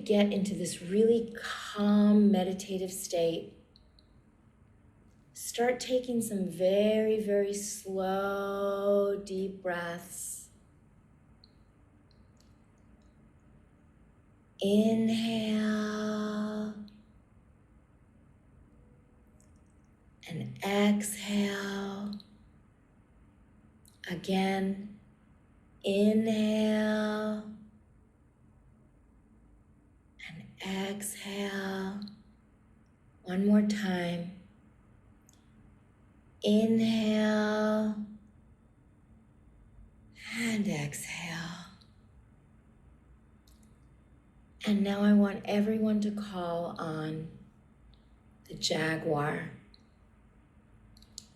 get into this really calm, meditative state, start taking some very, very slow, deep breaths. Inhale and exhale. Again, inhale and exhale. One more time. Inhale and exhale. And now I want everyone to call on the Jaguar.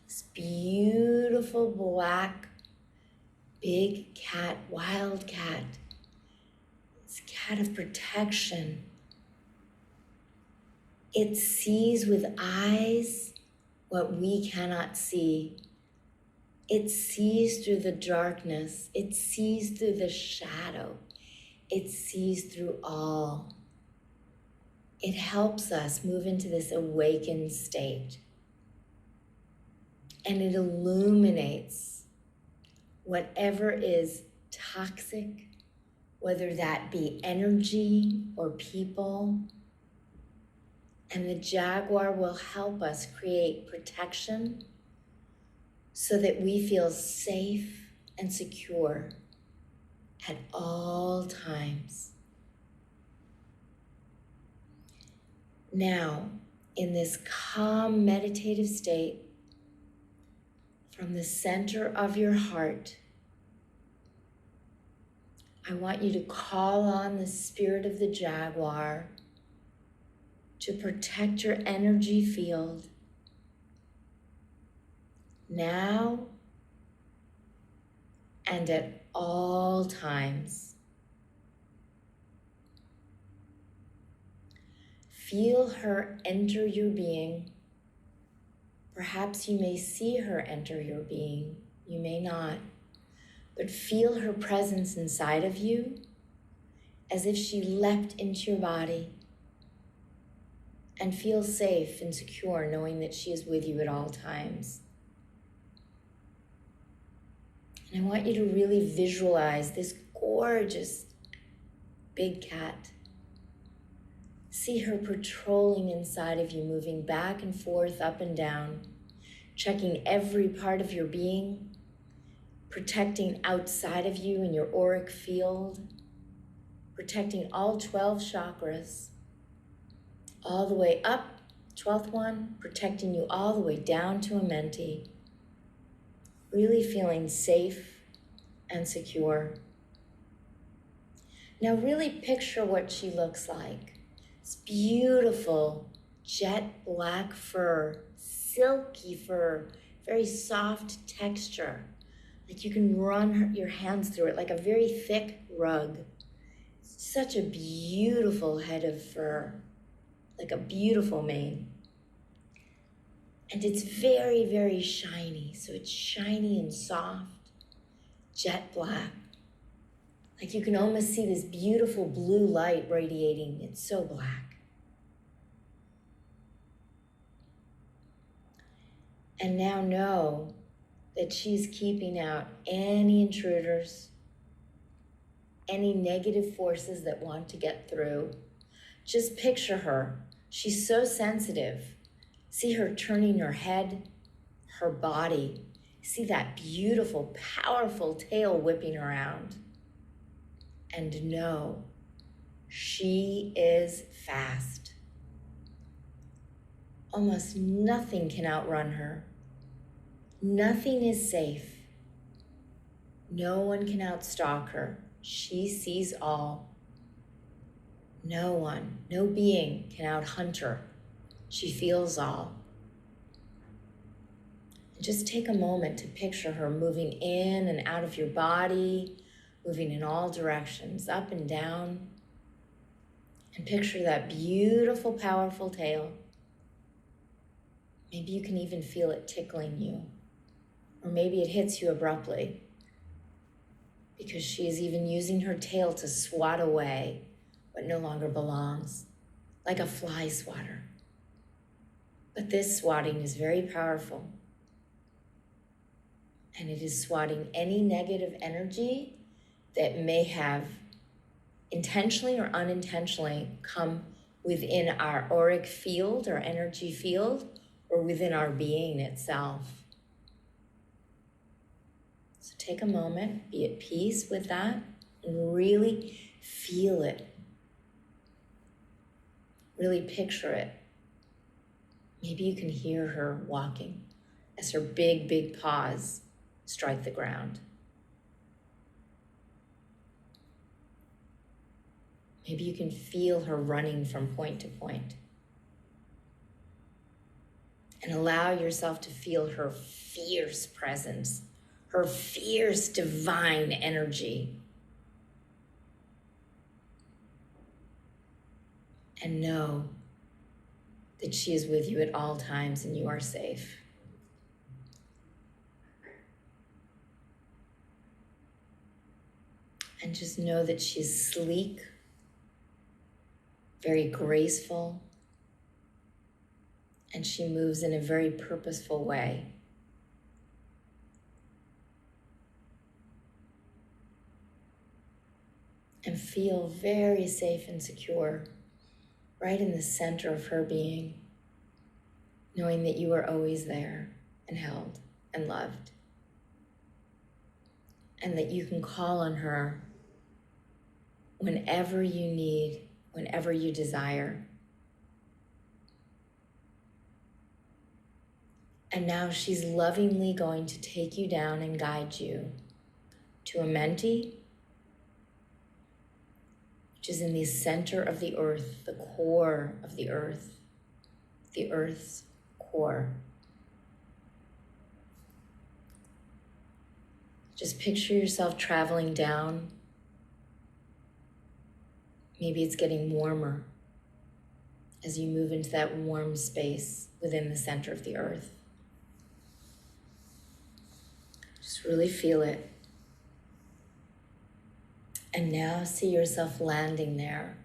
This beautiful black, big cat, wild cat. This cat of protection. It sees with eyes what we cannot see. It sees through the darkness. It sees through the shadow. It sees through all. It helps us move into this awakened state. And it illuminates whatever is toxic, whether that be energy or people. And the Jaguar will help us create protection so that we feel safe and secure at all times. Now, in this calm, meditative state, from the center of your heart, I want you to call on the spirit of the Jaguar to protect your energy field now and at all times. Feel her enter your being. Perhaps you may see her enter your being. You may not. But feel her presence inside of you as if she leapt into your body. And feel safe and secure knowing that she is with you at all times. And I want you to really visualize this gorgeous big cat. See her patrolling inside of you, moving back and forth, up and down, checking every part of your being, protecting outside of you in your auric field, protecting all 12 chakras, all the way up, 12th one, protecting you all the way down to a menti. Really feeling safe and secure. Now really picture what she looks like. It's beautiful jet black fur, silky fur, very soft texture. Like you can run your hands through it like a very thick rug. Such a beautiful head of fur, like a beautiful mane. And it's very, very shiny. So it's shiny and soft, jet black. Like you can almost see this beautiful blue light radiating. It's so black. And now know that she's keeping out any intruders, any negative forces that want to get through. Just picture her. She's so sensitive. See her turning her head, her body. See that beautiful, powerful tail whipping around. And know she is fast. Almost nothing can outrun her. Nothing is safe. No one can outstalk her. She sees all. No one, no being can outhunt her. She feels all. And just take a moment to picture her moving in and out of your body, moving in all directions, up and down. And picture that beautiful, powerful tail. Maybe you can even feel it tickling you. Or maybe it hits you abruptly because she is even using her tail to swat away what no longer belongs, like a fly swatter. But this swatting is very powerful, and it is swatting any negative energy that may have intentionally or unintentionally come within our auric field, our energy field, or within our being itself. So take a moment, be at peace with that, and really feel it. Really picture it. Maybe you can hear her walking as her big, big paws strike the ground. Maybe you can feel her running from point to point. And allow yourself to feel her fierce presence, her fierce divine energy. And know that she is with you at all times and you are safe. And just know that she's sleek, very graceful, and she moves in a very purposeful way. And feel very safe and secure right in the center of her being, knowing that you are always there and held and loved, and that you can call on her whenever you need, whenever you desire. And now she's lovingly going to take you down and guide you to a menti, which is in the center of the earth, the core of the earth's core. Just picture yourself traveling down. Maybe it's getting warmer as you move into that warm space within the center of the earth. Just really feel it. And now see yourself landing there.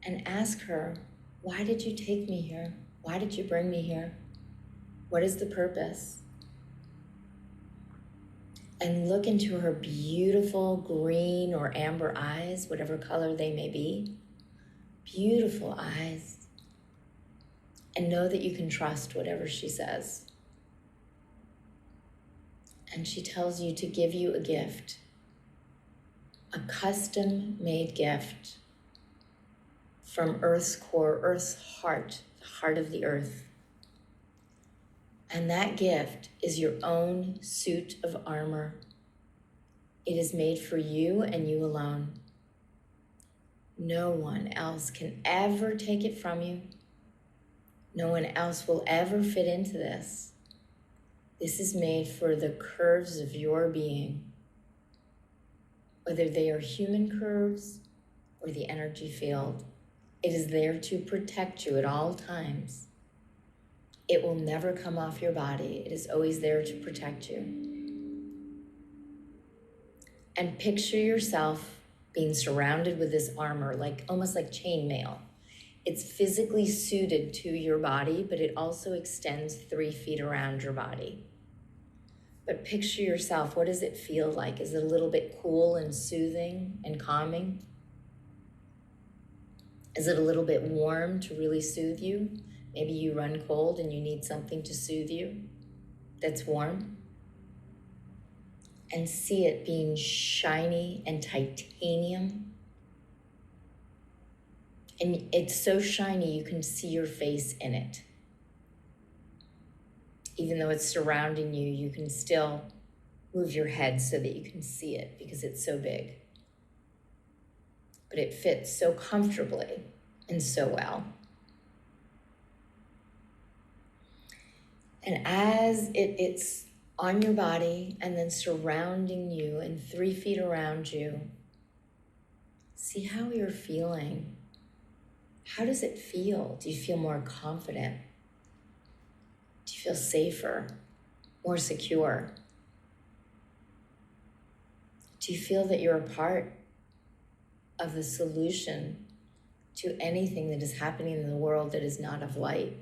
And ask her, why did you take me here? Why did you bring me here? What is the purpose? And look into her beautiful green or amber eyes, whatever color they may be. Beautiful eyes. And know that you can trust whatever she says. And she tells you to give you a gift, a custom-made gift from Earth's core, Earth's heart, the heart of the earth. And that gift is your own suit of armor. It is made for you and you alone. No one else can ever take it from you. No one else will ever fit into this. This is made for the curves of your being, whether they are human curves or the energy field. It is there to protect you at all times. It will never come off your body. It is always there to protect you. And picture yourself being surrounded with this armor, almost like chainmail. It's physically suited to your body, but it also extends 3 feet around your body. But picture yourself, what does it feel like? Is it a little bit cool and soothing and calming? Is it a little bit warm to really soothe you? Maybe you run cold and you need something to soothe you that's warm. And see it being shiny and titanium. And it's so shiny you can see your face in it. Even though it's surrounding you, you can still move your head so that you can see it because it's so big. But it fits so comfortably and so well. And as it's on your body and then surrounding you and 3 feet around you, see how you're feeling. How does it feel? Do you feel more confident? Do you feel safer, more secure? Do you feel that you're a part of the solution to anything that is happening in the world that is not of light?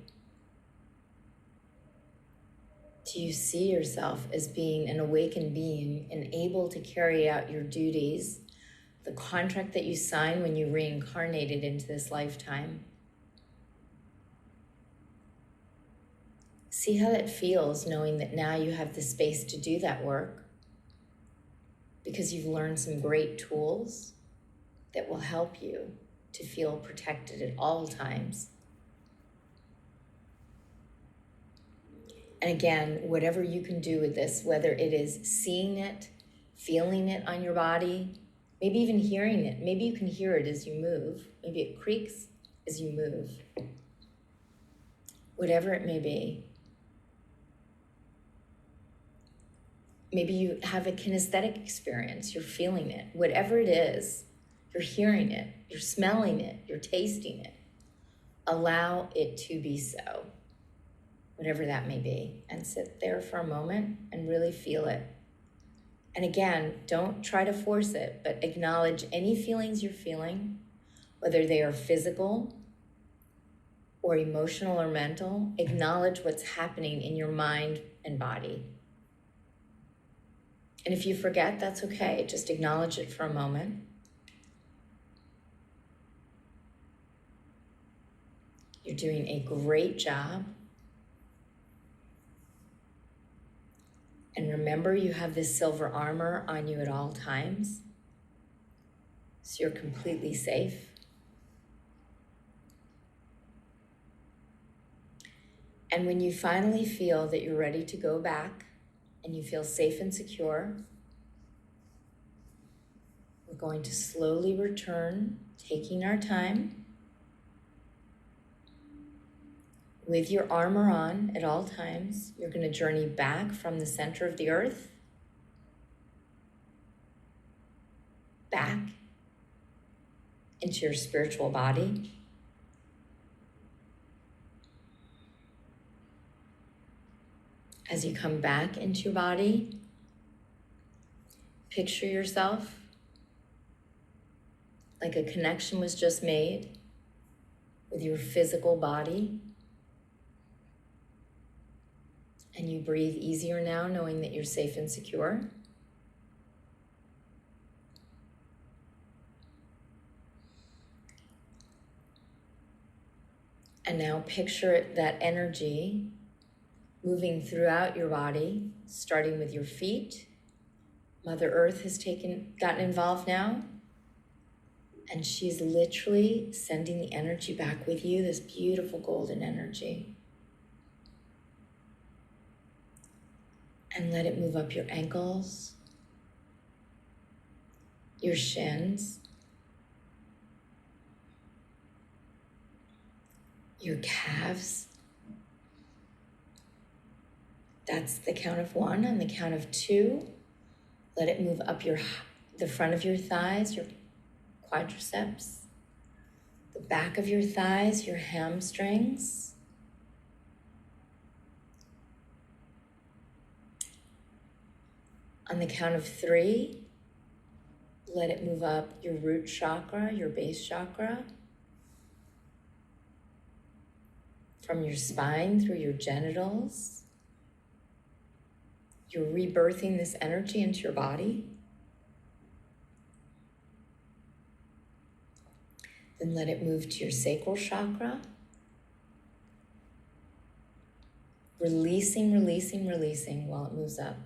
Do you see yourself as being an awakened being and able to carry out your duties, the contract that you signed when you reincarnated into this lifetime? See how that feels, knowing that now you have the space to do that work because you've learned some great tools that will help you to feel protected at all times. And again, whatever you can do with this, whether it is seeing it, feeling it on your body, maybe even hearing it. Maybe you can hear it as you move. Maybe it creaks as you move. Whatever it may be. Maybe you have a kinesthetic experience. You're feeling it. Whatever it is, you're hearing it. You're smelling it. You're tasting it. Allow it to be so. Whatever that may be. And sit there for a moment and really feel it. And again, don't try to force it, but acknowledge any feelings you're feeling, whether they are physical or emotional or mental. Acknowledge what's happening in your mind and body. And if you forget, that's okay. Just acknowledge it for a moment. You're doing a great job. And remember, you have this silver armor on you at all times. So you're completely safe. And when you finally feel that you're ready to go back and you feel safe and secure, we're going to slowly return, taking our time, with your armor on at all times. You're going to journey back from the center of the earth, back into your spiritual body. As you come back into your body, picture yourself like a connection was just made with your physical body. And you breathe easier now, knowing that you're safe and secure. And now picture that energy moving throughout your body, starting with your feet. Mother Earth has gotten involved now. And she's literally sending the energy back with you, this beautiful golden energy. And let it move up your ankles, your shins, your calves. That's the count of 1. On the count of 2, let it move up the front of your thighs, your quadriceps, the back of your thighs, your hamstrings. On the count of 3, let it move up your root chakra, your base chakra, from your spine through your genitals. You're rebirthing this energy into your body. Then let it move to your sacral chakra. Releasing, releasing, releasing while it moves up.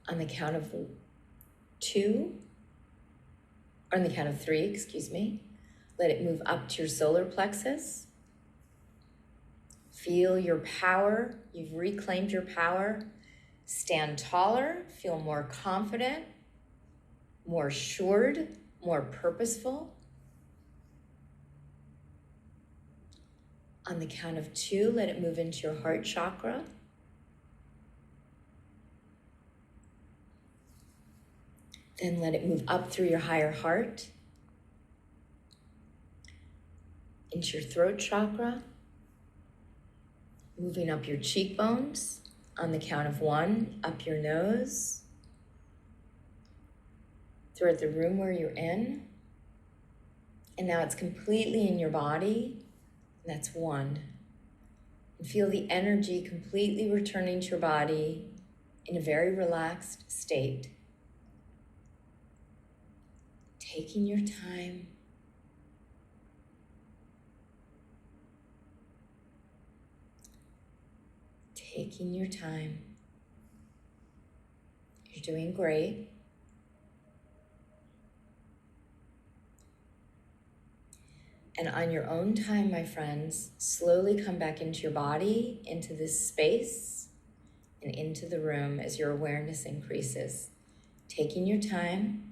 On the count of 2, or on the count of 3, excuse me, let it move up to your solar plexus. Feel your power. You've reclaimed your power. Stand taller, feel more confident, more assured, more purposeful. On the count of 2, let it move into your heart chakra. Then let it move up through your higher heart, into your throat chakra, moving up your cheekbones. On the count of 1, up your nose, throughout the room where you're in. And now it's completely in your body, and that's 1. And feel the energy completely returning to your body in a very relaxed state. Taking your time. Taking your time. You're doing great. And on your own time, my friends, slowly come back into your body, into this space, and into the room as your awareness increases. Taking your time,